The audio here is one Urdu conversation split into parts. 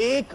1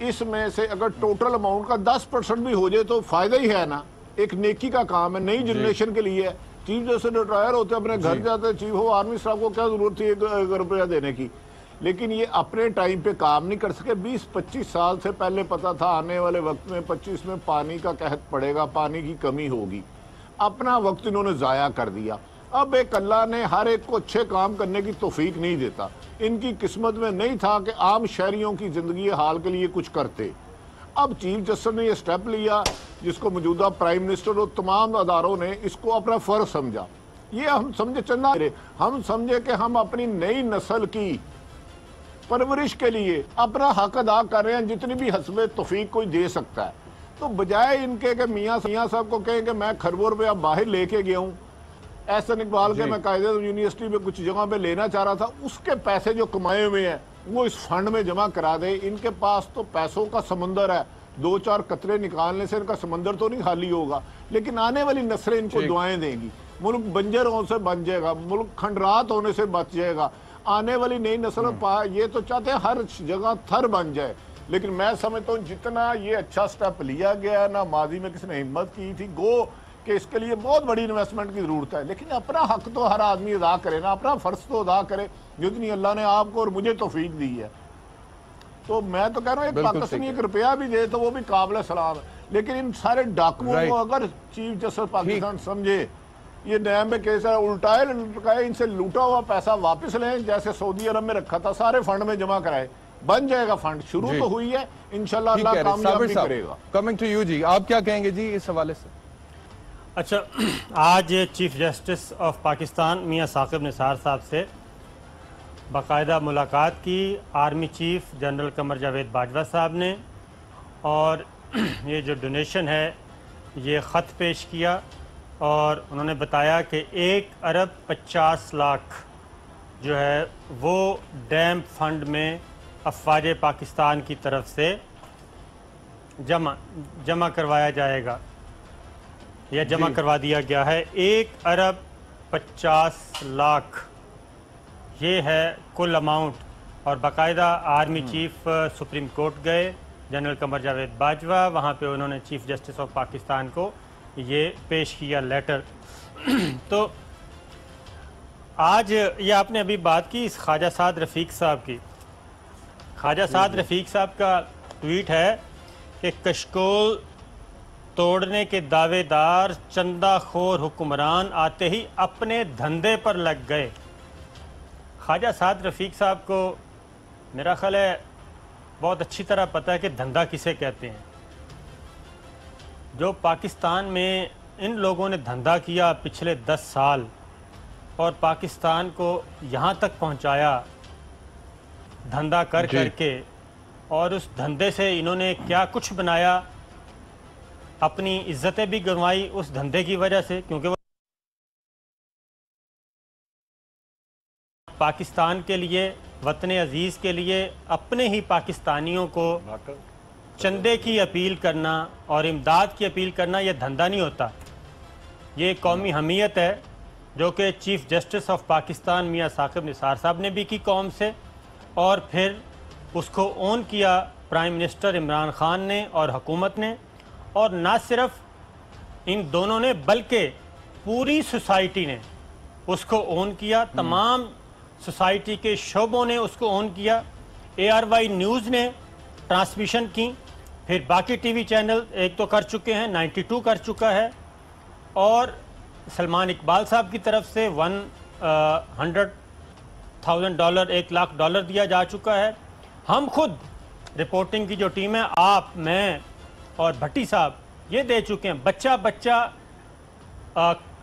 اس میں سے اگر ٹوٹل اماؤنٹ کا 10% بھی ہو جائے تو فائدہ ہی ہے نا, ایک نیکی کا کام ہے, نئی جنریشن کے لیے ہے. چیف جسٹس ریٹائر ہوتے اپنے گھر جاتے, چیف ہو آرمی صاحب کو کیا ضرورت تھی 1 روپیہ دینے کی, لیکن یہ اپنے ٹائم پہ کام نہیں کر سکے. 20-25 سال سے پہلے پتا تھا آنے والے وقت میں 25 میں پانی کا قحط پڑے گا, پانی کی کمی ہوگی, اپنا وقت انہوں نے ضائع کر دیا. اب ایک اللہ نے ہر ایک کو اچھے کام کرنے کی توفیق نہیں دیتا, ان کی قسمت میں نہیں تھا کہ عام شہریوں کی زندگی حال کے لیے کچھ کرتے. اب چیف جسٹس نے یہ سٹیپ لیا جس کو موجودہ پرائم منسٹر اور تمام اداروں نے اس کو اپنا فرض سمجھا. یہ ہم سمجھے چندہ ہم سمجھے کہ ہم اپنی نئی نسل کی پرورش کے لیے اپنا حق ادا کر رہے ہیں جتنی بھی حسب توفیق کوئی دے سکتا ہے. تو بجائے ان کے کہ میاں صاحب کو کہیں کہ میں کھربوں روپیہ باہر لے کے گیا ہوں, احسن اقبال کے میں قائد یونیورسٹی میں کچھ جگہ پہ لینا چاہ رہا تھا, اس کے پیسے جو کمائے ہوئے ہیں وہ اس فنڈ میں جمع کرا دے. ان کے پاس تو پیسوں کا سمندر ہے, 2-4 قطرے نکالنے سے ان کا سمندر تو نہیں خالی ہوگا, لیکن آنے والی نسلیں ان کو دعائیں دیں گی. ملک بنجر سے بن جائے گا, ملک کھنڈرات ہونے سے بچ جائے گا. آنے والی نئی نسل یہ تو چاہتے ہیں ہر جگہ تھر بن جائے, لیکن میں سمجھتا ہوں جتنا یہ اچھا سٹیپ لیا گیا ہے, نہ ماضی میں کسی نے ہمت کی تھی, گو کہ اس کے لیے بہت بڑی انویسٹمنٹ کی ضرورت ہے, لیکن اپنا حق تو ہر آدمی ادا کرے نا, اپنا فرض تو ادا کرے جتنی اللہ نے آپ کو اور مجھے توفیق دی ہے. تو میں تو کہہ رہا ہوں ایک پاکستانی 1 روپیہ بھی دے تو وہ بھی قابل سلام ہے, لیکن ان سارے ڈاکوؤں کو اگر چیف جسٹس پاکستان سمجھے یہ ڈیم میں کیس ہے, الٹائے ان سے لوٹا ہوا پیسہ واپس لیں جیسے سعودی عرب میں رکھا تھا, سارے فنڈ میں جمع کرائے, بن جائے گا فنڈ. شروع تو ہوئی ہے, انشاءاللہ اللہ کامیاب بھی کرے گا. کمنگ ٹو یو جی, آپ کیا کہیں گے جی اس حوالے سے؟ اچھا, آج چیف جسٹس آف پاکستان میاں ثاقب نثار صاحب سے باقاعدہ ملاقات کی army chief general Qamar Javed Bajwa صاحب نے, اور یہ جو ڈونیشن ہے یہ خط پیش کیا, اور انہوں نے بتایا کہ 1.50 ارب جو ہے وہ ڈیم فنڈ میں افواج پاکستان کی طرف سے جمع کروایا جائے گا یا جمع کروا دیا گیا ہے. 1.50 ارب یہ ہے کل اماؤنٹ. اور باقاعدہ آرمی چیف سپریم کورٹ گئے, جنرل قمر جاوید باجوہ, وہاں پہ انہوں نے چیف جسٹس آف پاکستان کو یہ پیش کیا لیٹر. تو آج یہ آپ نے ابھی بات کی اس خواجہ سعد رفیق صاحب کی. خواجہ سعد رفیق صاحب کا ٹویٹ ہے کہ کشکول توڑنے کے دعوے دار چندہ خور حکمران آتے ہی اپنے دھندے پر لگ گئے. خواجہ سعد رفیق صاحب کو میرا خیال ہے بہت اچھی طرح پتہ ہے کہ دھندا کسے کہتے ہیں. جو پاکستان میں ان لوگوں نے دھندا کیا پچھلے 10 سال اور پاکستان کو یہاں تک پہنچایا دھندا کر کے, اور اس دھندے سے انہوں نے کیا کچھ بنایا, اپنی عزتیں بھی گنوائی اس دھندے کی وجہ سے, کیونکہ وہ پاکستان کے لیے, وطن عزیز کے لیے, اپنے ہی پاکستانیوں کو چندے کی اپیل کرنا اور امداد کی اپیل کرنا یہ دھندا نہیں ہوتا. یہ قومی حمیت ہے جو کہ چیف جسٹس آف پاکستان میاں ثاقب نثار صاحب نے بھی کی قوم سے, اور پھر اس کو اون کیا پرائم منسٹر عمران خان نے اور حکومت نے. اور نہ صرف ان دونوں نے بلکہ پوری سوسائٹی نے اس کو اون کیا, تمام سوسائٹی کے شعبوں نے اس کو اون کیا. ARY نیوز نے ٹرانسمیشن کی, پھر باقی ٹی وی چینل ایک تو کر چکے ہیں, 92 کر چکا ہے, اور سلمان اقبال صاحب کی طرف سے $100,000 $1,00,000 دیا جا چکا ہے. ہم خود رپورٹنگ کی جو ٹیم ہے, آپ, میں اور بھٹی صاحب, یہ دے چکے ہیں. بچہ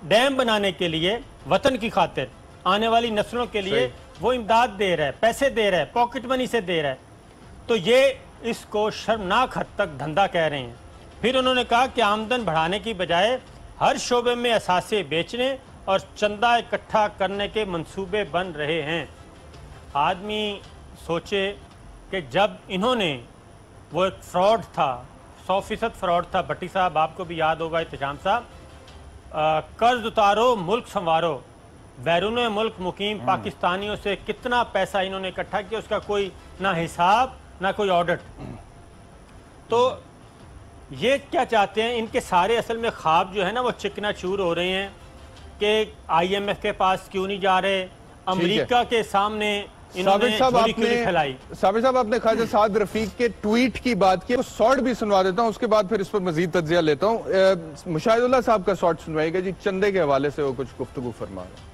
ڈیم بنانے کے لیے, وطن کی خاطر, آنے والی نسلوں کے لیے وہ امداد دے رہا ہے, پیسے دے رہا ہے, پاکٹ منی سے دے رہا ہے. تو یہ اس کو شرمناک حد تک دھندا کہہ رہے ہیں. پھر انہوں نے کہا کہ آمدن بڑھانے کی بجائے ہر شعبے میں اثاثے بیچنے اور چندہ اکٹھا کرنے کے منصوبے بن رہے ہیں. آدمی سوچے کہ جب انہوں نے, وہ ایک فراڈ تھا, 100% فراڈ تھا. بھٹی صاحب آپ کو بھی یاد ہوگا, احتشام صاحب, قرض اتارو ملک سنوارو, بیرون ملک مقیم پاکستانیوں سے کتنا پیسہ انہوں نے اکٹھا کیا, اس کا کوئی نہ حساب نہ کوئی آڈٹ. تو یہ کیا چاہتے ہیں؟ ان کے سارے اصل میں خواب جو ہے نا وہ چکنا چور ہو رہے ہیں کہ آئی ایم ایف کے پاس کیوں نہیں جا رہے, امریکہ کے سامنے انہوں نے جھولی کیوں نہیں پھیلائی. صابر صاحب آپ نے خواجہ سعد رفیق کے ٹویٹ کی بات کی, سارٹ بھی سنوا دیتا ہوں, اس کے بعد پھر اس پر مزید تجزیہ لیتا ہوں. مشاہد اللہ صاحب کا سارٹ سنوائے گا جی, چندے کے حوالے سے وہ کچھ گفتگو فرما رہے ہیں.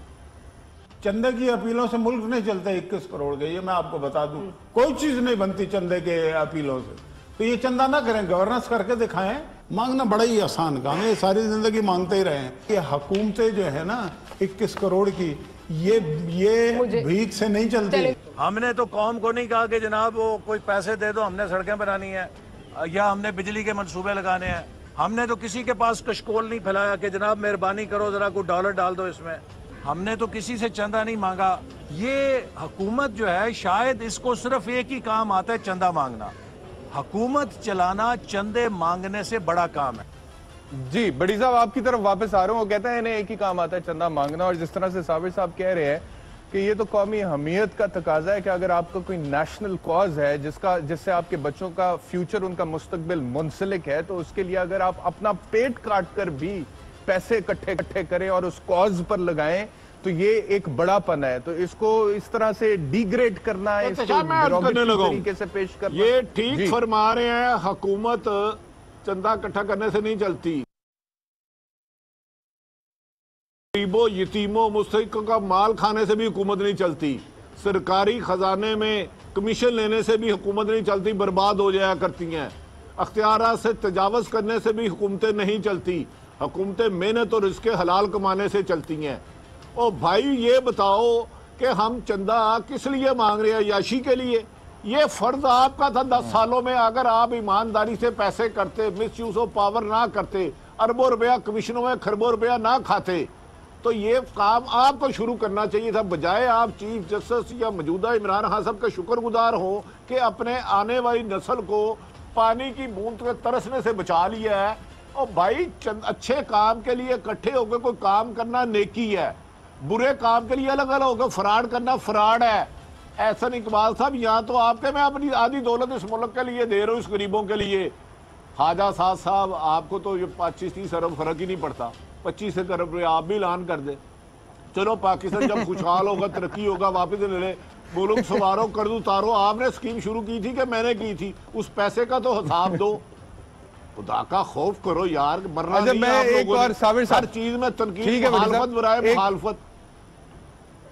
چندے کی اپیلوں سے ملک نہیں چلتا 21 کروڑ کے, یہ میں آپ کو بتا دوں. کوئی چیز نہیں بنتی چندے کے اپیلوں سے. تو یہ چندہ نہ کریں, گورننس کر کے دکھائیں. مانگنا بڑا ہی آسان کام ہے, یہ ساری زندگی مانگتے ہی رہے ہیں. یہ حکومتیں جو ہے نا 21 کروڑ کی, یہ بھیک سے نہیں چلتی. ہم نے تو قوم کو نہیں کہا کہ جناب وہ کوئی پیسے دے دو, ہم نے سڑکیں بنانی ہیں یا ہم نے بجلی کے منصوبے لگانے ہیں. ہم نے تو کسی کے پاس کشکول نہیں پھیلایا کہ جناب مہربانی کرو ذرا کوئی ڈالر ڈال دو اس میں. ہم نے تو کسی سے چندہ نہیں مانگا. یہ حکومت جو ہے شاید اس کو صرف ایک ہی کام آتا ہے, چندہ مانگنا. حکومت چلانا چندے مانگنے سے بڑا کام ہے. جی بڑی صاحب آپ کی طرف واپس آ رہا ہوں. وہ کہتا ہے انہیں ایک ہی کام آتا ہے, چندہ مانگنا. اور جس طرح سے صابر صاحب کہہ رہے ہیں کہ یہ تو قومی حمیت کا تقاضا ہے کہ اگر آپ کا کوئی نیشنل کاز ہے جس سے آپ کے بچوں کا فیوچر, ان کا مستقبل منسلک ہے, تو اس کے لیے اگر آپ اپنا پیٹ کاٹ کر بھی پیسے اکٹھے کریں اور اس کاز پر لگائیں تو یہ ایک بڑا پن ہے. تو اس کو اس طرح سے ڈیگریڈ کرنا, اس کو طریقے سے پیش کرنا, یہ ٹھیک فرما رہے ہیں. حکومت چندہ اکٹھا کرنے سے نہیں چلتی. غریبوں, یتیموں, مستحقوں کا مال کھانے سے بھی حکومت نہیں چلتی. سرکاری خزانے میں کمیشن لینے سے بھی حکومت نہیں چلتی, برباد ہو جایا کرتی ہیں. اختیارات سے تجاوز کرنے سے بھی حکومتیں نہیں چلتی. حکومتیں محنت اور رزق حلال کمانے سے چلتی ہیں. اور بھائی یہ بتاؤ کہ ہم چندہ کس لیے مانگ رہے ہیں؟ عیاشی کے لیے. یہ فرض آپ کا تھا 10 سالوں میں, اگر آپ ایمانداری سے پیسے کرتے, مس یوز آف پاور نہ کرتے, اربوں روپیہ کمیشنوں میں خربوں روپیہ نہ کھاتے, تو یہ کام آپ کو شروع کرنا چاہیے تھا. بجائے آپ چیف جسٹس یا موجودہ عمران خان صاحب کا شکر گزار ہو کہ اپنے آنے والی نسل کو پانی کی بوند کے ترسنے سے بچا لیا ہے. اور بھائی اچھے کام کے لیے اکٹھے ہو کے کوئی کام کرنا نیکی ہے, برے کام کے لیے الگ الگ ہو کے فراڈ کرنا فراڈ ہے. احسن اقبال صاحب, یہاں تو آپ کے میں اپنی آدھی دولت اس ملک کے لیے دے رہا ہوں, اس غریبوں کے لیے. خواجہ سعد صاحب آپ کو تو یہ 25-30 ارب فرق ہی نہیں پڑتا. 25 ارب روپے آپ بھی اعلان کر دیں. چلو پاکستان جب خوشحال ہوگا, ترقی ہوگا, واپس لے لے, ملک سوارو, قرض اتارو. آپ نے اسکیم شروع کی تھی کہ میں نے کی تھی, اس پیسے کا تو حساب دو. خدا کا خوف کرو یار, مرنا نہیں آپ لوگوں نے. ہر چیز میں تنقید, مخالفت برائے مخالفت.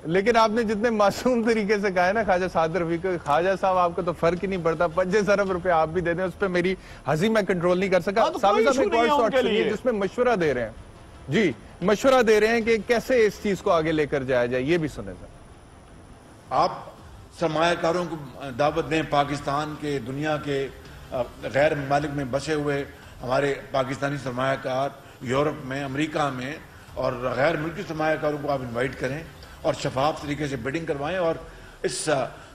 لیکن آپ نے جتنے معصوم طریقے سے کہا ہے نا خواجہ سعد رفیق, خواجہ صاحب آپ کو تو فرق ہی نہیں پڑتا. 25 ارب روپے آپ بھی دے دیں, اس پہ میری ہنسی میں کنٹرول نہیں کر سکا. صاحب ایک اور شارٹ سنیے جس میں مشورہ دے رہے ہیں. جی مشورہ دے رہے ہیں کہ کیسے اس چیز کو آگے لے کر جایا جائے, یہ بھی سنیں سر. آپ سرمایہ کاروں کو دعوت دیں, پاکستان کے, دنیا کے غیر ممالک میں بسے ہوئے ہمارے پاکستانی سرمایہ کار, یورپ میں, امریکہ میں, اور غیر ملکی سرمایہ کاروں کو آپ انوائٹ کریں اور شفاف طریقے سے بیڈنگ کروائیں. اور اس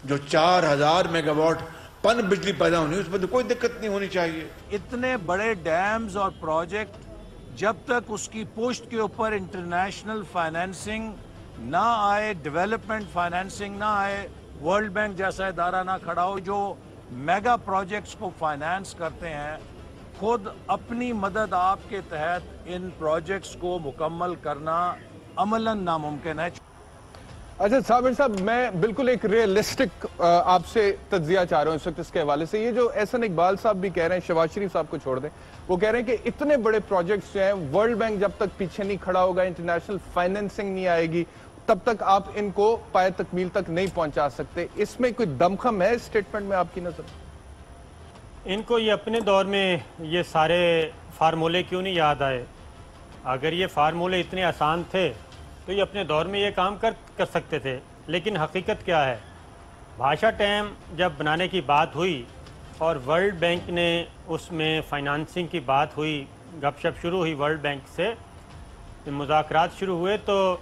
جو 4000 میگا واٹ پن بجلی پیدا ہونی, اس میں کوئی دقت نہیں ہونی چاہیے. اتنے بڑے ڈیمز اور پروجیکٹ جب تک اس کی پشت کے اوپر انٹرنیشنل فائنینسنگ نہ آئے, ڈیولپمنٹ فائنینسنگ نہ آئے, ورلڈ بینک جیسا ادارہ نہ کھڑا ہو جو میگا پروجیکٹس کو فائنانس کرتے ہیں, خود اپنی مدد آپ کے تحت ان پروجیکٹس کو مکمل کرنا عملاً ناممکن ہے. اچھا صابر صاحب, میں بالکل ایک ریئلسٹک آپ سے تجزیہ چاہ رہا ہوں اس وقت اس کے حوالے سے. یہ جو احسن اقبال صاحب بھی کہہ رہے ہیں, شہباز شریف صاحب کو چھوڑ دیں, وہ کہہ رہے ہیں کہ اتنے بڑے پروجیکٹس جو ہیں ورلڈ بینک جب تک پیچھے نہیں کھڑا ہوگا, انٹرنیشنل فائنینسنگ نہیں آئے گی, تب تک آپ ان کو پائے تکمیل تک نہیں پہنچا سکتے. اس میں کوئی دمخم ہے اسٹیٹمنٹ میں آپ کی نظر؟ ان کو یہ اپنے دور میں یہ سارے فارمولے کیوں نہیں یاد آئے؟ اگر یہ فارمولے اتنے آسان تھے تو یہ اپنے دور میں یہ کام کر سکتے تھے. لیکن حقیقت کیا ہے؟ بھاشا ڈیم جب بنانے کی بات ہوئی اور ورلڈ بینک نے اس میں فائنانسنگ کی بات ہوئی, گپ شپ شروع ہوئی ورلڈ بینک سے, مذاکرات شروع ہوئے, تو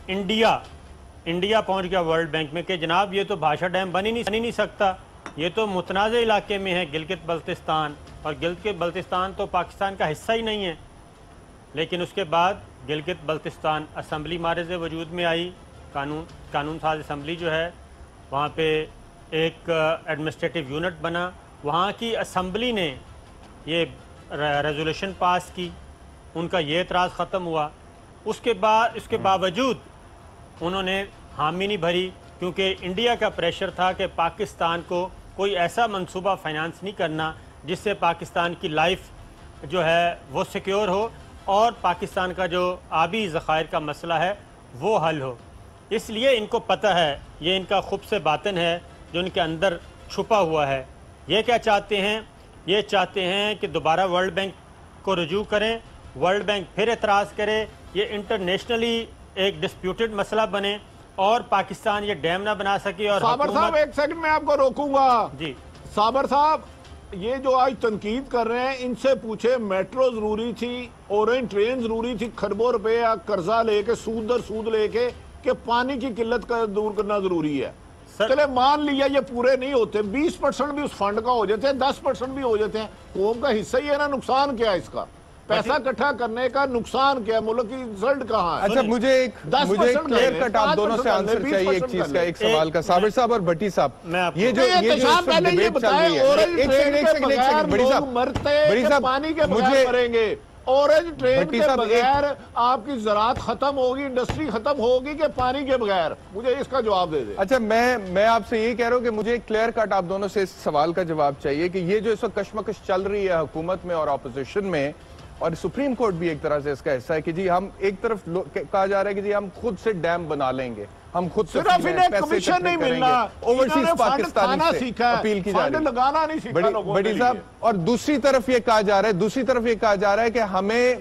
انڈیا پہنچ گیا ورلڈ بینک میں کہ جناب یہ تو بھاشا ڈیم بن ہی نہیں سکتا, یہ تو متنازع علاقے میں ہے, گلگت بلتستان, اور گلگت بلتستان تو پاکستان کا حصہ ہی نہیں ہے. لیکن اس کے بعد گلگت بلتستان اسمبلی معرض وجود میں آئی, قانون ساز اسمبلی جو ہے وہاں پہ ایک ایڈمنسٹریٹو یونٹ بنا. وہاں کی اسمبلی نے یہ ریزولوشن پاس کی، ان کا یہ اعتراض ختم ہوا، اس کے باوجود انہوں نے حامی نہیں بھری، کیونکہ انڈیا کا پریشر تھا کہ پاکستان کو کوئی ایسا منصوبہ فائنانس نہیں کرنا جس سے پاکستان کی لائف جو ہے وہ سیکیور ہو اور پاکستان کا جو آبی ذخائر کا مسئلہ ہے وہ حل ہو۔ اس لیے ان کو پتہ ہے، یہ ان کا خبث باطن ہے جو ان کے اندر چھپا ہوا ہے۔ یہ کیا چاہتے ہیں؟ یہ چاہتے ہیں کہ دوبارہ ورلڈ بینک کو رجوع کریں، ورلڈ بینک پھر اعتراض کرے، یہ انٹرنیشنلی ایک ڈسپیوٹڈ مسئلہ بنے اور پاکستان یہ ڈیم نہ بنا سکے۔ اور صابر صاحب ایک سیکنڈ میں آپ کو روکوں گا۔ جی صابر صاحب، یہ جو آج تنقید کر رہے ہیں ان سے پوچھے میٹرو ضروری تھی، اورنج ٹرین ضروری تھی، کھربوں روپے قرضہ لے کے سود در سود لے کے، کہ پانی کی قلت کا دور کرنا ضروری ہے؟ چلے مان لیا یہ پورے نہیں ہوتے، 20% بھی اس فنڈ کا ہو جاتے ہیں، 10% بھی ہو جاتے ہیں، قوم کا حصہ ہی ہے نا، نقصان کیا ہے اس کا؟ پیسہ اکٹھا کرنے کا نقصان کیا ہے؟ ملک کی رزلٹ کہاں ہے؟ اچھا مجھے ایک کلیئر کٹ آپ دونوں سے آنسر چاہیے ایک چیز کا، ایک سوال کا۔ صابر صاحب اور بھٹی صاحب، یہ جو اس وقت ڈیبیٹ چل رہی ہے، ایک سیکنڈ بھٹی صاحب، بھٹی صاحب پانی کے بغیر مریں گے، اورنج ٹرین کے بغیر آپ کی زراعت ختم ہوگی، انڈسٹری ختم ہوگی کہ پانی کے بغیر؟ مجھے اس کا جواب دے دیں۔ اچھا میں آپ سے یہ کہہ رہا ہوں کہ مجھے کلیئر کٹ آپ دونوں سے اس سوال کا جواب چاہیے کہ یہ جو اس وقت کشمکش چل رہی ہے حکومت میں اور اپوزیشن میں، اور سپریم کورٹ بھی ایک طرح سے اس کا حصہ ہے کہ جی ہم ایک طرف کہا جا رہا ہے کہ جی ہم خود سے ڈیم بنا لیں گے، ہم خود سے صرف انہیں کمیشن نہیں ملنا، اوورسیز پاکستانی سے اپیل کی جا رہی ہے، لگانا نہیں سیکھا بڑی صاحب۔ اور دوسری طرف یہ کہا جا رہا ہے کہ ہمیں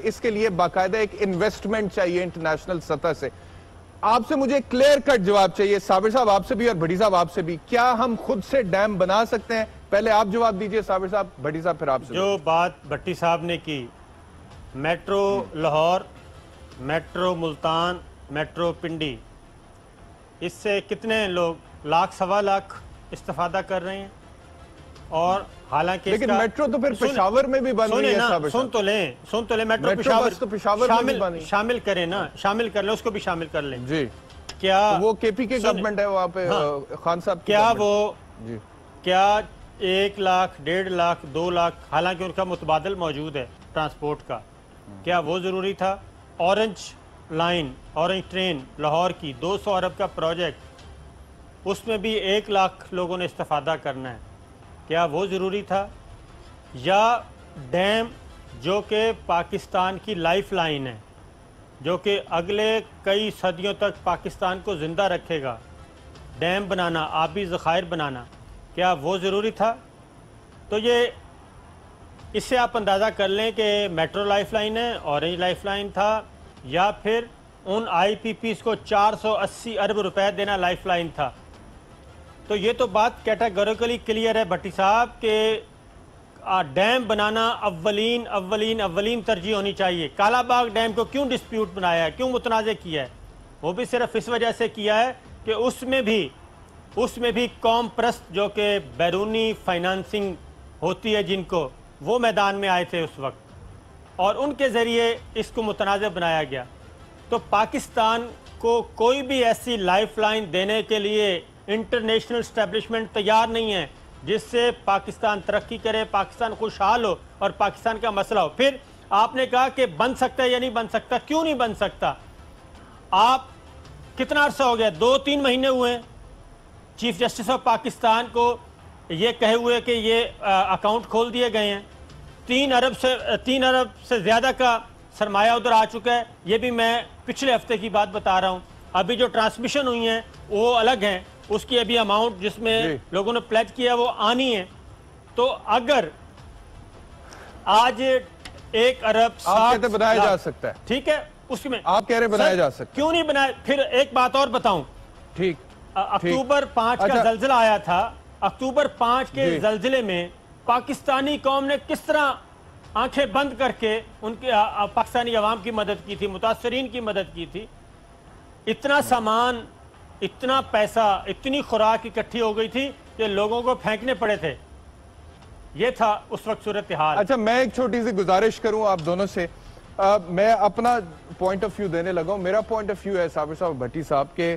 اس کے لیے باقاعدہ ایک انویسٹمنٹ چاہیے انٹرنیشنل سطح سے۔ آپ سے مجھے کلیئر کٹ جواب چاہیے، صابر صاحب آپ سے بھی اور بھٹی صاحب آپ سے بھی، کیا ہم خود سے ڈیم بنا سکتے ہیں؟ پہلے آپ جواب دیجئے صابر صاحب، بھٹی صاحب پھر آپ سے۔ جو بات بھٹی صاحب نے کی، metro Lahore, metro Multan, metro Pindi, اس سے کتنے لوگ، لاکھ سوا لاکھ استفادہ کر رہے ہیں، اور حالانکہ لیکن میٹرو تو پھر پشاور میں بھی بن رہی ہے صابر صاحب۔ سن تو لیں میٹرو پشاور شامل کریں نا، شامل کر لیں، اس کو بھی شامل کر لیں۔ جی کیا وہ کے پی کے گورنمنٹ ہے وہاں پہ خان صاحب، کیا وہ کیا 1 لاکھ 1.5 لاکھ 2 لاکھ، حالانکہ ان کا متبادل موجود ہے ٹرانسپورٹ کا، کیا وہ ضروری تھا؟ Orange line, orange train Lahore کی 200 ارب کا پروجیکٹ، اس میں بھی 1 لاکھ لوگوں نے استفادہ کرنا ہے، کیا وہ ضروری تھا؟ یا ڈیم جو کہ پاکستان کی لائف لائن ہے، جو کہ اگلے کئی صدیوں تک پاکستان کو زندہ رکھے گا، ڈیم بنانا، آبی ذخائر بنانا، کیا وہ ضروری تھا؟ تو یہ اس سے آپ اندازہ کر لیں کہ میٹرو لائف لائن ہے، اورنج لائف لائن تھا، یا پھر ان آئی پی پیز کو 480 ارب روپے دینا لائف لائن تھا۔ تو یہ تو بات کیٹاگوریکلی کلیئر ہے بھٹی صاحب کہ ڈیم بنانا اولین ترجیح ہونی چاہیے۔ کالا باغ ڈیم کو کیوں ڈسپیوٹ بنایا ہے، کیوں متنازع کیا ہے؟ وہ بھی صرف اس وجہ سے کیا ہے کہ اس میں بھی قوم پرست جو کہ بیرونی فائنانسنگ ہوتی ہے جن کو، وہ میدان میں آئے تھے اس وقت، اور ان کے ذریعے اس کو متنازع بنایا گیا۔ تو پاکستان کو کوئی بھی ایسی لائف لائن دینے کے لیے انٹرنیشنل اسٹیبلشمنٹ تیار نہیں ہے جس سے پاکستان ترقی کرے، پاکستان خوشحال ہو اور پاکستان کا مسئلہ ہو۔ پھر آپ نے کہا کہ بن سکتا ہے یا نہیں بن سکتا، کیوں نہیں بن سکتا؟ آپ کتنا عرصہ ہو گیا، 2-3 مہینے ہوئے ہیں چیف جسٹس آف پاکستان کو یہ کہے ہوئے کہ یہ اکاؤنٹ کھول دیے گئے ہیں، 3 ارب سے زیادہ کا سرمایہ ادھر آ چکا ہے۔ یہ بھی میں پچھلے ہفتے کی بات بتا رہا ہوں، ابھی جو ٹرانسمیشن ہوئی ہیں وہ الگ ہیں، اس کی ابھی اماؤنٹ جس میں لوگوں نے پلیڈ کیا وہ آنی ہے۔ تو اگر آج 1 ارب 60 بنایا جا سکتا ہے، ٹھیک ہے، اس میں آپ کہہ رہے بنایا جا سکتا ہے، کیوں نہیں بنایا؟ پھر ایک بات اور بتاؤں، ٹھیک، اکتوبر 5 کا زلزلہ آیا تھا، اکتوبر 5 کے زلزلے میں پاکستانی قوم نے کس طرح آنکھیں بند کر کے ان کے پاکستانی عوام کی مدد کی تھی، متاثرین کی مدد کی تھی۔ اتنا سامان، اتنا پیسہ، اتنی خوراک اکٹھی ہو گئی تھی کہ لوگوں کو پھینکنے پڑے تھے۔ یہ تھا اس وقت صورتحال۔ اچھا میں ایک چھوٹی سی گزارش کروں آپ دونوں سے، میں اپنا پوائنٹ آف ویو دینے لگا ہوں۔ میرا پوائنٹ آف ویو ہے صابر صاحب، بھٹی صاحب، کہ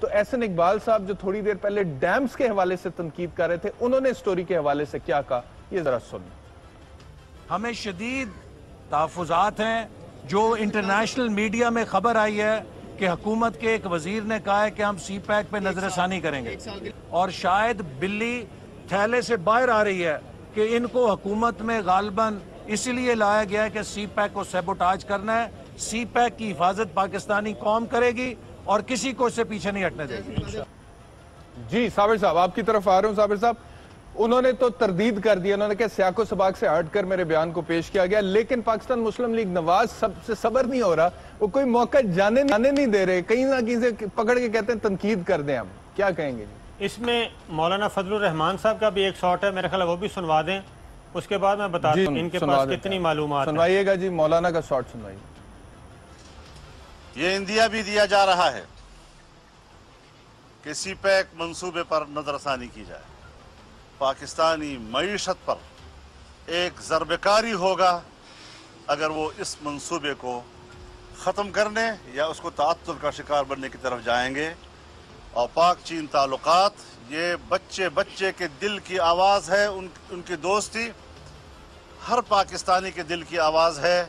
تو احسن اقبال صاحب جو تھوڑی دیر پہلے ڈیمز کے حوالے سے تنقید کر رہے تھے، انہوں نے اسٹوری کے حوالے سے کیا کہا، یہ ذرا سنیں۔ ہمیں شدید تحفظات ہیں۔ جو انٹرنیشنل میڈیا میں خبر آئی ہے کہ حکومت کے ایک وزیر نے کہا ہے کہ ہم سی پیک پہ نظر ثانی کریں گے، اور شاید بلی تھیلے سے باہر آ رہی ہے کہ ان کو حکومت میں غالباً اسی لیے لایا گیا ہے کہ سی پیک کو سیبوٹاج کرنا ہے۔ سی پیک کی حفاظت پاکستانی قوم کرے گی اور کسی کو اس سے پیچھے نہیں ہٹنے دے گی۔ جی صابر صاحب، آپ کی طرف آ رہا ہوں۔ صابر صاحب، انہوں نے تو تردید کر دیا، انہوں نے کہا سیاق و سباق سے ہٹ کر میرے بیان کو پیش کیا گیا، لیکن پاکستان مسلم لیگ نواز سب سے صبر نہیں ہو رہا، وہ کوئی موقع جانے نہیں دے رہے، کہیں نہ کہیں سے پکڑ کے کہتے ہیں تنقید کر دیں۔ ہم کیا کہیں گے؟ اس میں مولانا فضل الرحمان صاحب کا بھی ایک شاٹ ہے، میرے خیال ہے وہ بھی سنوا دیں، اس کے بعد میں بتا دوں ان کے پاس کتنی معلومات ہیں۔ سنوائیے گا جی، مولانا کا شاٹ سنوائیے۔ یہ اندیا بھی دیا جا رہا ہے کہ سی پیک منصوبے پر نظر ثانی کی جائے۔ پاکستانی معیشت پر ایک ضرب کاری ہوگا اگر وہ اس منصوبے کو ختم کرنے یا اس کو تعطل کا شکار بننے کی طرف جائیں گے۔ اور پاک چین تعلقات یہ بچے بچے کے دل کی آواز ہے، ان کی دوستی ہر پاکستانی کے دل کی آواز ہے۔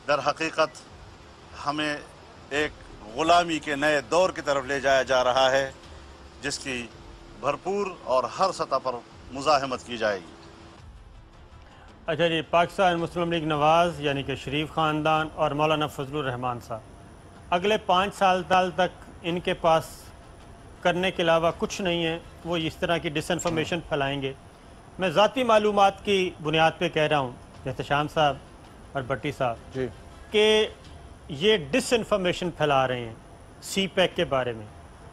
در حقیقت ہمیں ایک غلامی کے نئے دور کی طرف لے جایا جا رہا ہے، جس کی بھرپور اور ہر سطح پر مزاحمت کی جائے گی۔ اچھا جی، پاکستان مسلم لیگ نواز یعنی کہ شریف خاندان اور مولانا فضل الرحمان صاحب اگلے 5 سال تک ان کے پاس کرنے کے علاوہ کچھ نہیں ہے، وہ اس طرح کی ڈس انفارمیشن پھیلائیں گے۔ میں ذاتی معلومات کی بنیاد پہ کہہ رہا ہوں احتشام صاحب اور بٹی صاحب جی کہ یہ ڈس انفارمیشن پھیلا رہے ہیں سی پیک کے بارے میں،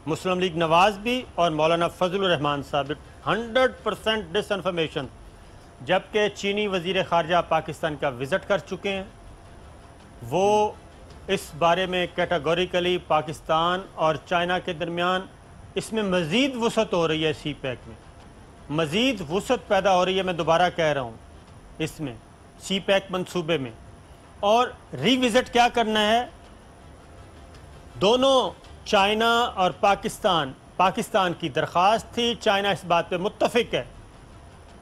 مسلم لیگ نواز بھی اور مولانا فضل الرحمان صاحب 100% ڈس انفارمیشن، جبکہ چینی وزیر خارجہ پاکستان کا وزٹ کر چکے ہیں۔ وہ اس بارے میں کیٹاگوریکلی پاکستان اور چائنا کے درمیان اس میں مزید وسعت ہو رہی ہے، سی پیک میں مزید وسعت پیدا ہو رہی ہے، میں دوبارہ کہہ رہا ہوں، اس میں سی پیک منصوبے میں۔ اور ری وزٹ کیا کرنا ہے؟ دونوں چائنا اور پاکستان کی درخواست تھی، چائنا اس بات پہ متفق ہے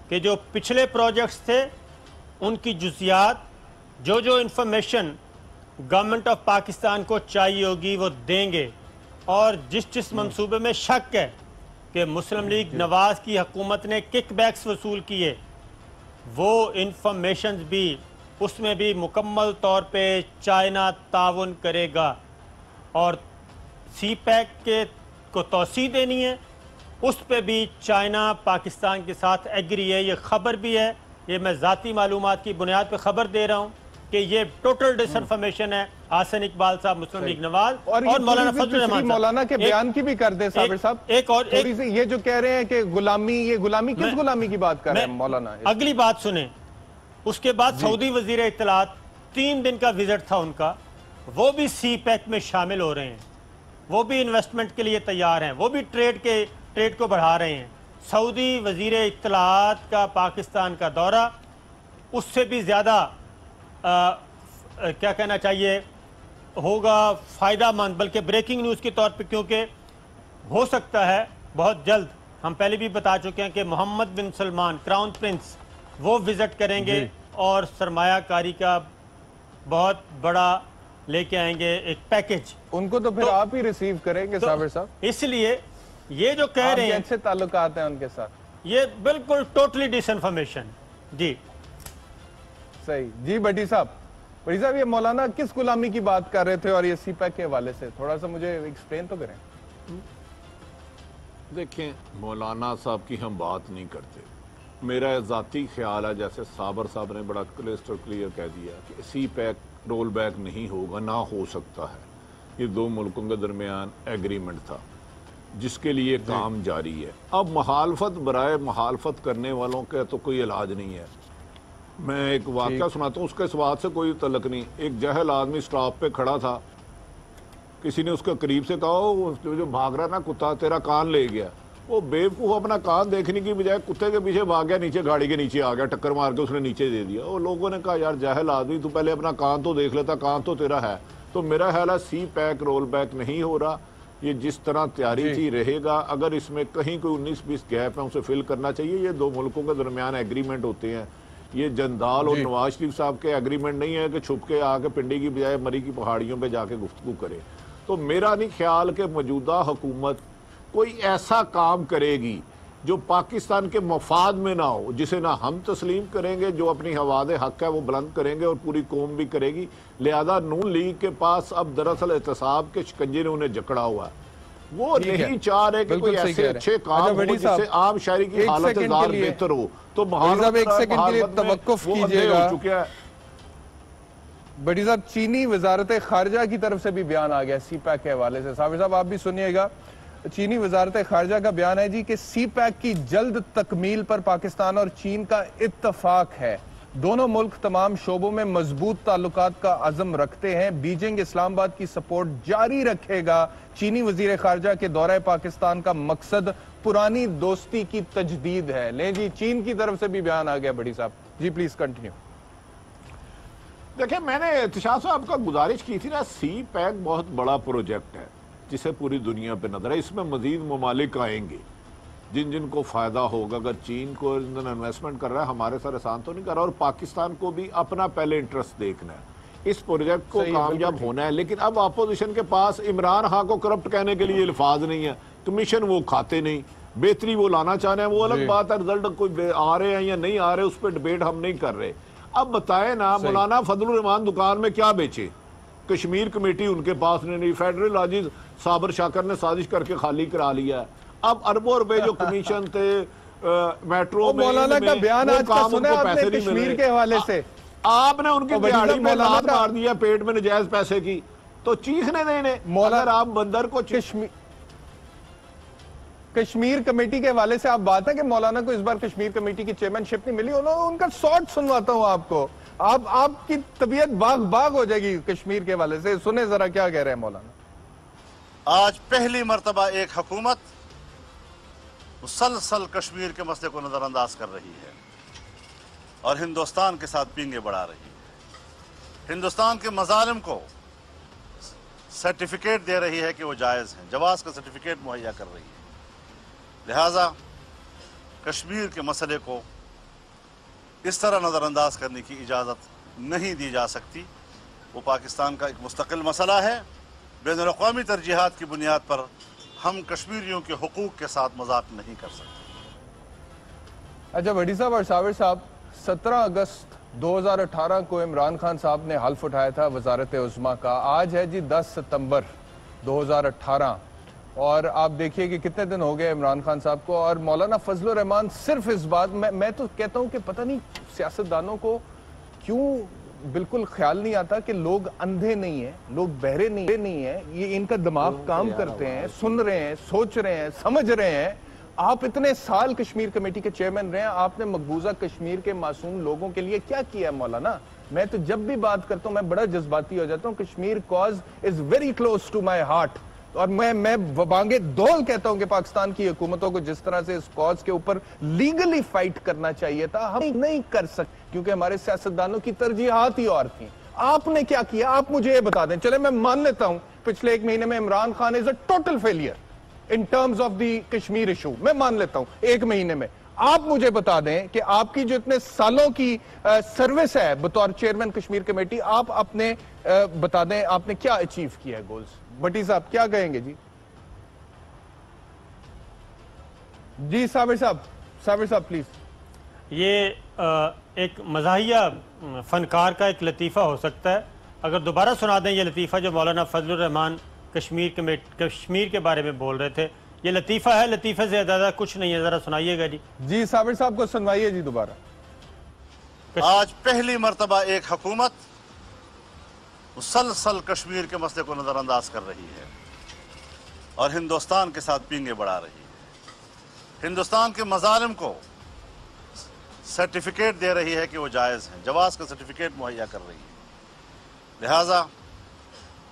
کہ جو پچھلے پروجیکٹس تھے ان کی جزیات، جو انفارمیشن گورنمنٹ آف پاکستان کو چاہیے ہوگی وہ دیں گے، اور جس منصوبے میں شک ہے کہ مسلم لیگ نواز کی حکومت نے کک بیکس وصول کیے، وہ انفارمیشنز بھی اس میں بھی مکمل طور پہ چائنا تعاون کرے گا، اور سی پیک کو توسیع دینی ہے، اس پہ بھی چائنا پاکستان کے ساتھ ایگری ہے۔ یہ خبر بھی ہے، یہ میں ذاتی معلومات کی بنیاد پہ خبر دے رہا ہوں کہ یہ ٹوٹل ڈس انفارمیشن ہے۔ احسن اقبال صاحب مسلم لیگ نواز اور مولانا فضل الرحمان مولانا کے بیان کی بھی کر دے صابر صاحب، ایک اور تھوڑی سی یہ جو کہہ رہے ہیں کہ غلامی، یہ غلامی کس غلامی کی بات کر رہے ہیں مولانا؟ اگلی بات سنیں، اس کے بعد سعودی وزیر اطلاعات 3 دن کا وزٹ تھا ان کا، وہ بھی سی پیک میں شامل ہو رہے ہیں، وہ بھی انویسٹمنٹ کے لیے تیار ہیں، وہ بھی ٹریڈ کو بڑھا رہے ہیں۔ سعودی وزیر اطلاعات کا پاکستان کا دورہ اس سے بھی زیادہ کیا کہنا چاہیے ہوگا فائدہ مند، بلکہ بریکنگ نیوز کے طور پہ، کیونکہ ہو سکتا ہے بہت جلد، ہم پہلے بھی بتا چکے ہیں کہ محمد بن سلمان کراؤن پرنس وہ وزٹ کریں گے اور سرمایہ کاری کا بہت بڑا لے کے آئیں گے ایک پیکج، ان کو تو پھر آپ ہی ریسیو کریں گے صابر صاحب، اس لیے یہ جو کہہ رہے ہیں اچھے تعلقات ہیں ان کے ساتھ، یہ بالکل ٹوٹلی ڈس انفارمیشن۔ جی صحیح جی بٹی صاحب یہ مولانا کس غلامی کی بات کر رہے تھے اور یہ سی پیک کے حوالے سے تھوڑا سا مجھے ایکسپلین تو کریں۔ دیکھیں، مولانا صاحب کی ہم بات نہیں کرتے، میرا ذاتی خیال ہے جیسے صابر صاحب نے بڑا کلیئر کہہ دیا کہ سی پیک رول بیک نہیں ہوگا، نہ ہو سکتا ہے، یہ 2 ملکوں کے درمیان ایگریمنٹ تھا جس کے لیے کام جاری ہے۔ اب مخالفت برائے مخالفت کرنے والوں کا تو کوئی علاج نہیں ہے۔ میں ایک واقعہ سناتا ہوں، اس کے سوات سے کوئی تعلق نہیں۔ ایک جاہل آدمی سٹاپ پہ کھڑا تھا، کسی نے اس کے قریب سے کہا جو بھاگ رہا نا کتا تیرا کان لے گیا، وہ بیوقوف اپنا کان دیکھنے کی بجائے کتے کے پیچھے بھاگ گیا، نیچے گاڑی کے نیچے آ گیا، ٹکر مار کے اس نے نیچے دے دیا۔ وہ لوگوں نے کہا یار جاہل آدمی تو پہلے اپنا کان تو دیکھ لیتا، کان تو تیرا ہے۔ تو میرا خیال ہے سی پیک رول بیک نہیں ہو رہا، یہ جس طرح تیاری تھی رہے گا. اگر اس میں کہیں کوئی 19-20 گیپ ہے اسے فل کرنا چاہیے. یہ دو ملکوں کے درمیان ایگریمنٹ ہوتے ہیں. یہ جندال اور نواز شریف صاحب کے ایگریمنٹ نہیں ہے کہ چھپ کے آ کے پنڈی کی بجائے مری کی پہاڑیوں پہ جا کے گفتگو کرے. تو میرا نہیں خیال کہ موجودہ حکومت کوئی ایسا کام کرے گی جو پاکستان کے مفاد میں نہ ہو, جسے نہ ہم تسلیم کریں گے. جو اپنی حواد حق ہے وہ بلند کریں گے اور پوری قوم بھی کرے گی. لہذا نون لیگ کے پاس اب دراصل احتساب کے شکنجے نے انہیں جکڑا ہوا ہے. وہ نہیں چاہ رہے کہ کوئی ایسے اچھے کام ہو جس سے عام شہری کی حالت زار بہتر ہو. تو ایک سیکنڈ کے لیے توقف کیجئے گا. بڑی صاحب, چینی وزارت خارجہ کی طرف سے بھی بیان آ گیا سی پیک کے حوالے سے. صابر صاحب آپ بھی سنیے گا. چینی وزارت خارجہ کا بیان ہے جی کہ سی پیک کی جلد تکمیل پر پاکستان اور چین کا اتفاق ہے. دونوں ملک تمام شعبوں میں مضبوط تعلقات کا عزم رکھتے ہیں. بیجنگ اسلام آباد کی سپورٹ جاری رکھے گا. چینی وزیر خارجہ کے دورہ پاکستان کا مقصد پرانی دوستی کی تجدید ہے. لیں جی, چین کی طرف سے بھی بیان آ گیا. بڑی صاحب جی پلیز کنٹینیو. دیکھیں, میں نے اتشاف صاحب کا گزارش کی تھی نا, سی پیک بہت بڑا پروجیکٹ ہے جسے پوری دنیا پہ نظر ہے. اس میں مزید ممالک آئیں گے جن جن کو فائدہ ہوگا. اگر چین کو انویسٹمنٹ کر رہا ہے, ہمارے ساتھ احسان تو نہیں کر رہا, اور پاکستان کو بھی اپنا پہلے انٹرسٹ دیکھنا ہے. اس پروجیکٹ کو کامیاب ہونا ہے. لیکن اب اپوزیشن کے پاس عمران خان کو کرپٹ کہنے کے لیے الفاظ نہیں ہے. کمیشن وہ کھاتے نہیں, بہتری وہ لانا چاہنے ہیں, وہ الگ بات ہے. رزلٹ کوئی آ رہے ہیں یا نہیں آ رہے, اس پہ ڈیبیٹ ہم نہیں کر رہے. اب بتائیں نا, مولانا فضل الرحمان دکان میں کیا بیچے؟ کشمیر کمیٹی ان کے پاس نہیں. فیڈرل عاجز صابر شاکر نے سازش کر کے خالی کرا لیا ہے. اب اربوں روپے جو کمیشن تھے میٹرو میں, مولانا کا بیان آج کا سنا آپ نے کشمیر کے حوالے سے. آپ نے ان کی دیہڑی میں لات مار دیا پیٹ میں نجائز پیسے کی, تو چیخنے دینے. اگر آپ بندر کو کشمیر کمیٹی کے حوالے سے آپ بات ہے کہ مولانا کو اس بار کشمیر کمیٹی کی چیئرمین شپ نہیں ملی. ان کا سارٹ سنواتا ہوں آپ کو. آپ کی طبیعت باغ ہو جائے گی کشمیر کے حوالے سے. سنیں ذرا کیا کہہ رہے ہیں مولانا. آج پہلی مرتبہ ایک حکومت مسلسل کشمیر کے مسئلے کو نظر انداز کر رہی ہے اور ہندوستان کے ساتھ پینگے بڑھا رہی ہے. ہندوستان کے مظالم کو سرٹیفکیٹ دے رہی ہے کہ وہ جائز ہیں, جواز کا سرٹیفکیٹ مہیا کر رہی ہے. لہٰذا کشمیر کے مسئلے کو اس طرح نظر انداز کرنے کی اجازت نہیں دی جا سکتی. وہ پاکستان کا ایک مستقل مسئلہ ہے. بین الاقوامی ترجیحات کی بنیاد پر ہم کشمیریوں کے حقوق کے ساتھ مذاق نہیں کر سکتے. اچھا بڑی صاحب اور صابر صاحب, 17 اگست 2018 کو عمران خان صاحب نے حلف اٹھایا تھا وزارت عظمیٰ کا. آج ہے جی 10 ستمبر 2018, اور آپ دیکھیے کہ کتنے دن ہو گئے عمران خان صاحب کو. اور مولانا فضل الرحمان صرف اس بات میں تو کہتا ہوں کہ پتہ نہیں سیاستدانوں کو کیوں بالکل خیال نہیں آتا کہ لوگ اندھے نہیں ہیں, لوگ بہرے نہیں ہیں. یہ ان کا دماغ کام کرتے ہیں, سن رہے ہیں, سوچ رہے ہیں, سمجھ رہے ہیں. آپ اتنے سال کشمیر کمیٹی کے چیئرمین رہے ہیں, آپ نے مقبوضہ کشمیر کے معصوم لوگوں کے لیے کیا کیا ہے مولانا؟ میں تو جب بھی بات کرتا ہوں میں بڑا جذباتی ہو جاتا ہوں. Kashmir cause is very close to my heart, اور میں وبانگے دول کہتا ہوں کہ پاکستان کی حکومتوں کو جس طرح سے اس کاز کے اوپر لیگلی فائٹ کرنا چاہیے تھا, ہم نہیں کر سکتے کیونکہ ہمارے سیاستدانوں کی ترجیحات ہی اور تھیں. آپ نے کیا کیا آپ مجھے یہ بتا دیں. چلے میں مان لیتا ہوں پچھلے 1 مہینے میں Imran Khan is a total failure in terms of the Kashmir issue, میں مان لیتا ہوں 1 مہینے میں. آپ مجھے بتا دیں کہ آپ کی جو اتنے سالوں کی سروس ہے بطور چیئرمین کشمیر کمیٹی, آپ اپنے بتا دیں آپ نے کیا اچیو کیا ہے گولز. بٹی صاحب کیا کہیں گے جی؟ جی صابر صاحب پلیز. یہ ایک مزاحیہ فنکار کا ایک لطیفہ ہو سکتا ہے. اگر دوبارہ سنا دیں یہ لطیفہ جو مولانا فضل الرحمان کشمیر کے بارے میں بول رہے تھے. یہ لطیفہ ہے, لطیفے سے زیادہ کچھ نہیں ہے, ذرا سنائیے گا جی. جی صابر صاحب کو سنوائیے جی دوبارہ. آج پہلی مرتبہ ایک حکومت مسلسل کشمیر کے مسئلے کو نظر انداز کر رہی ہے اور ہندوستان کے ساتھ پینگے بڑھا رہی ہے. ہندوستان کے مظالم کو سرٹیفکیٹ دے رہی ہے کہ وہ جائز ہیں, جواز کا سرٹیفکیٹ مہیا کر رہی ہے. لہٰذا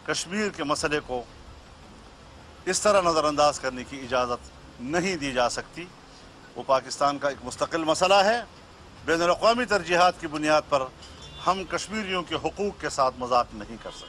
کشمیر کے مسئلے کو اس طرح نظر انداز کرنے کی اجازت نہیں دی جا سکتی. وہ پاکستان کا ایک مستقل مسئلہ ہے. بین الاقوامی ترجیحات کی بنیاد پر ہم کشمیریوں کے حقوق کے ساتھ مذاق نہیں کر سکتے.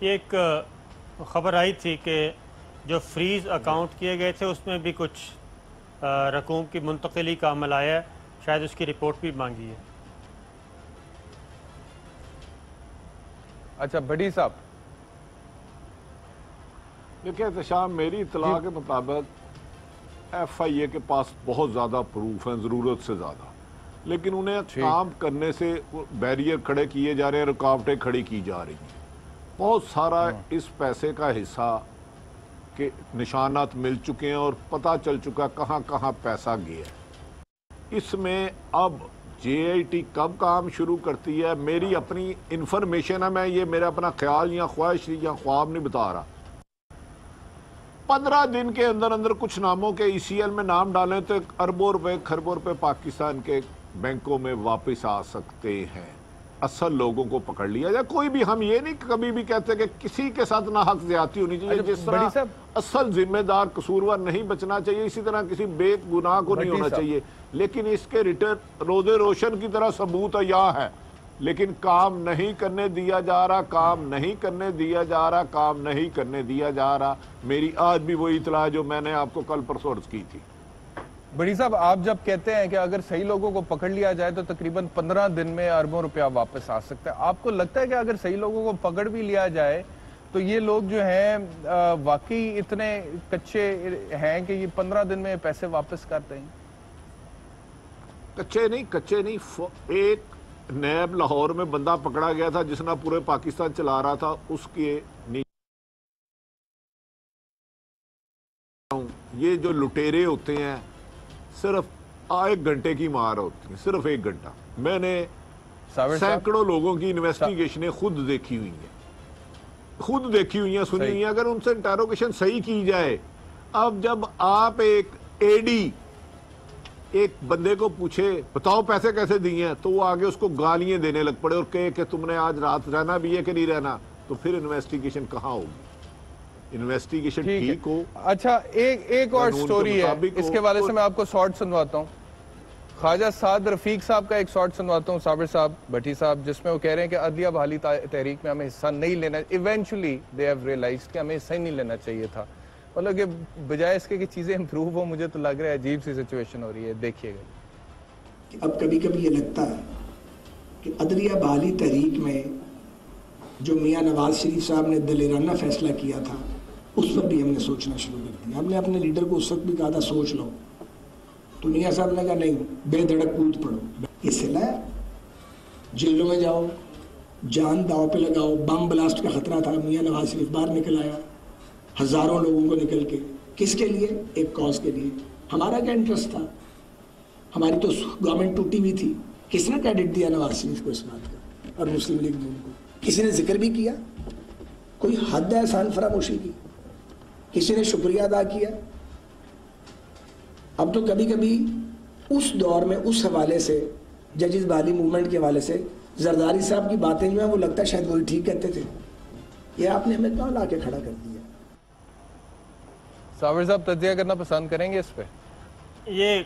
یہ ایک خبر آئی تھی کہ جو فریز اکاؤنٹ کیے گئے تھے اس میں بھی کچھ رقوم کی منتقلی کا عمل آیا ہے، شاید اس کی رپورٹ بھی مانگی ہے۔ اچھا بھٹی صاحب، دیکھیں احتشام، میری اطلاع کے مطابق ایف آئی اے کے پاس بہت زیادہ پروف ہیں، ضرورت سے زیادہ، لیکن انہیں کام کرنے سے بیریئر کھڑے کیے جا رہے ہیں، رکاوٹیں کھڑی کی جا رہی ہیں۔ بہت سارا اس پیسے کا حصہ کے نشانات مل چکے ہیں اور پتہ چل چکا کہاں کہاں پیسہ گیا ہے۔ اس میں اب جے آئی ٹی کب کام شروع کرتی ہے، میری اپنی انفارمیشن ہے، میں یہ میرا اپنا خیال یا خواہش یا خواب نہیں بتا رہا، 15 دن کے اندر اندر کچھ ناموں کے ای سی ایل میں نام ڈالیں تو اربوں روپے کھربوں روپے پاکستان کے بینکوں میں واپس آ سکتے ہیں، اصل لوگوں کو پکڑ لیا جائے۔ کوئی بھی، ہم یہ نہیں کبھی بھی کہتے کہ کسی کے ساتھ ناحق زیادتی ہونی چاہیے، جس طرح اصل ذمہ دار قصوروار نہیں بچنا چاہیے، اسی طرح کسی بے گناہ کو نہیں ہونا چاہیے، لیکن اس کے ریٹرن روز روشن کی طرح ثبوت عیاں ہے، لیکن کام نہیں کرنے دیا جا رہا، کام نہیں کرنے دیا جا رہا، کام نہیں کرنے دیا جا رہا۔ میری آج بھی وہی اطلاع جو میں نے آپ کو کل پرسوں عرض کی تھی۔ بڑی صاحب، آپ جب کہتے ہیں کہ اگر صحیح لوگوں کو پکڑ لیا جائے تو تقریباً 15 دن میں اربوں روپیہ واپس آ سکتا ہے، آپ کو لگتا ہے کہ اگر صحیح لوگوں کو پکڑ بھی لیا جائے تو یہ لوگ جو ہیں واقعی اتنے کچے ہیں کہ یہ 15 دن میں پیسے واپس کر دیں؟ کچے نہیں، ایک نیب لاہور میں بندہ پکڑا گیا تھا جس نے پورے پاکستان چلا رہا تھا، اس کے یہ جو لٹیرے ہوتے ہیں صرف 1 گھنٹے کی مار ہوتی ہیں، صرف 1 گھنٹہ۔ میں نے سینکڑوں لوگوں کی انویسٹیگیشنیں خود دیکھی ہوئی ہیں، سنی ہوئی ہیں۔ اگر ان سے انٹروگیشن صحیح کی جائے، اب جب آپ ایک اے ڈی ایک بندے کو پوچھے بتاؤ پیسے کیسے دیے ہیں، تو وہ آگے اس کو گالیاں دینے لگ پڑے اور کہے کہ تم نے آج رات رہنا بھی ہے کہ نہیں رہنا، تو پھر انویسٹیگیشن کہاں ہوگی؟ انویسٹیگیشن ٹھیک ہو۔ اچھا، ایک اور سٹوری ہے، اس کے والے سے میں آپ کو شارٹ سنواتا ہوں، خواجہ سعد رفیق صاحب کا ایک شارٹ سنواتا ہوں، صابر صاحب، بھٹی صاحب، جس میں وہ کہہ رہے ہیں کہ عدلیہ بحالی تحریک میں ہمیں حصہ نہیں لینا، ایونچولی دے ہیو ریئلائزڈ کہ ہمیں حصہ ہی نہیں لینا چاہیے تھا، مطلب کہ بجائے اس کے کہ چیزیں امپروو ہو، مجھے تو لگ رہا ہے عجیب سی سچویشن ہو رہی ہے۔ دیکھیے گا، اب کبھی کبھی یہ لگتا ہے کہ عدلیہ بحالی تحریک میں جو میاں نواز شریف صاحب نے دلیرانہ فیصلہ کیا تھا، اس وقت بھی ہم نے سوچنا شروع کر دیا۔ ہم نے اپنے لیڈر کو اس وقت بھی کہا تھا سوچ لو، تو میاں صاحب نے کہا نہیں، بے دھڑک کود پڑو، یہ سلا ہے، جیلوں میں جاؤ، جان داؤ پہ لگاؤ، بم بلاسٹ کا خطرہ تھا، میاں نواز شریف باہر نکل آیا ہزاروں لوگوں کو نکل کے، کس کے لیے؟ ایک کاز کے لیے۔ ہمارا کیا انٹرسٹ تھا؟ ہماری تو گورنمنٹ ٹوٹی ہوئی تھی، کس نے کریڈٹ دیا نواز شریف کو اس بات کا اور مسلم لیگ نون کو؟ کسی نے ذکر بھی کیا؟ کوئی حد ہے احسان فراموشی کی؟ کسی نے شکریہ ادا کیا؟ اب تو کبھی کبھی اس دور میں اس حوالے سے ججز بحالی موومنٹ کے حوالے سے زرداری صاحب کی باتیں جو ہیں وہ لگتا ہے شاید وہی ٹھیک کہتے تھے، یہ آپ نے ہمیں کہاں لا کے کھڑا کر دیا۔ صابر صاحب تجزیہ کرنا پسند کریں گے اس پہ؟ یہ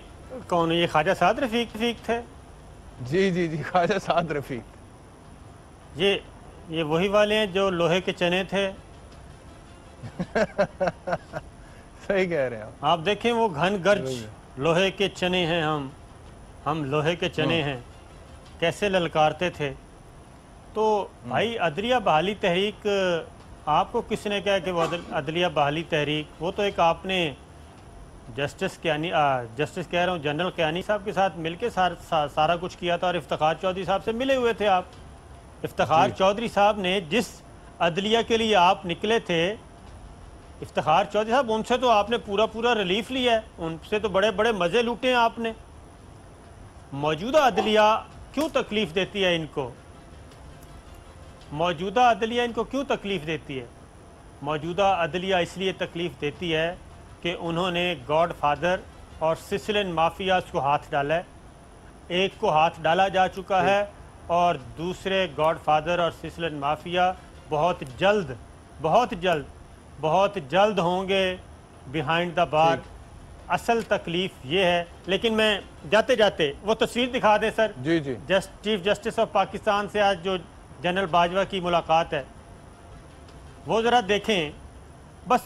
کون ہے؟ یہ خواجہ سعد رفیق تھے؟ جی، خواجہ سعد رفیق، یہ وہی والے ہیں جو لوہے کے چنے تھے؟ صحیح کہہ رہے ہیں آپ دیکھیں وہ گھن گرج لوہے کے چنے ہیں، ہم لوہے کے چنے ہیں، کیسے للکارتے تھے۔ تو بھائی عدلیہ بحالی تحریک، آپ کو کس نے کہا کہ وہ عدلیہ بحالی تحریک؟ وہ تو ایک آپ نے جسٹس کہہ رہا ہوں جنرل کیانی صاحب کے ساتھ مل کے سارا کچھ کیا تھا، اور افتخار چودھری صاحب سے ملے ہوئے تھے آپ۔ افتخار چودھری صاحب نے جس عدلیہ کے لیے آپ نکلے تھے، افتخار چودھری صاحب، ان سے تو آپ نے پورا ریلیف لیا ہے، ان سے تو بڑے بڑے مزے لوٹے ہیں آپ نے۔ موجودہ عدلیہ کیوں تکلیف دیتی ہے ان کو؟ موجودہ عدلیہ ان کو کیوں تکلیف دیتی ہے؟ موجودہ عدلیہ اس لیے تکلیف دیتی ہے کہ انہوں نے گاڈ فادر اور سسلن مافیاز کو ہاتھ ڈالا ہے۔ ایک کو ہاتھ ڈالا جا چکا ہے اور دوسرے گاڈ فادر اور سسلن مافیا بہت جلد ہوں گے بیہائنڈ دا بار۔ اصل تکلیف یہ ہے، لیکن میں جاتے وہ تصویر دکھا دیں سر۔ جی چیف جسٹس آف پاکستان سے آج جو جنرل باجوہ کی ملاقات ہے، وہ ذرا دیکھیں. بس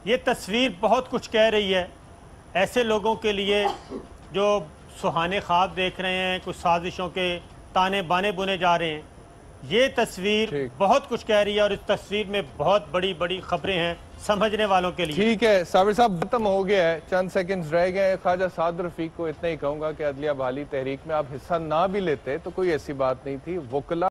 یہ تصویر بہت کچھ کہہ رہی ہے ایسے لوگوں کے لیے جو سہانے خواب دیکھ رہے ہیں, کچھ سازشوں کے تانے بانے بنے جا رہے ہیں. یہ تصویر بہت کچھ کہہ رہی ہے اور اس تصویر میں بہت بڑی بڑی خبریں ہیں سمجھنے والوں کے لیے. ٹھیک ہے صابر صاحب, ختم ہو گیا ہے, چند سیکنڈز رہ گئے ہیں. خواجہ سعد رفیق کو اتنا ہی کہوں گا کہ عدلیہ بحالی تحریک میں آپ حصہ نہ بھی لیتے تو کوئی ایسی بات نہیں تھی. وکلا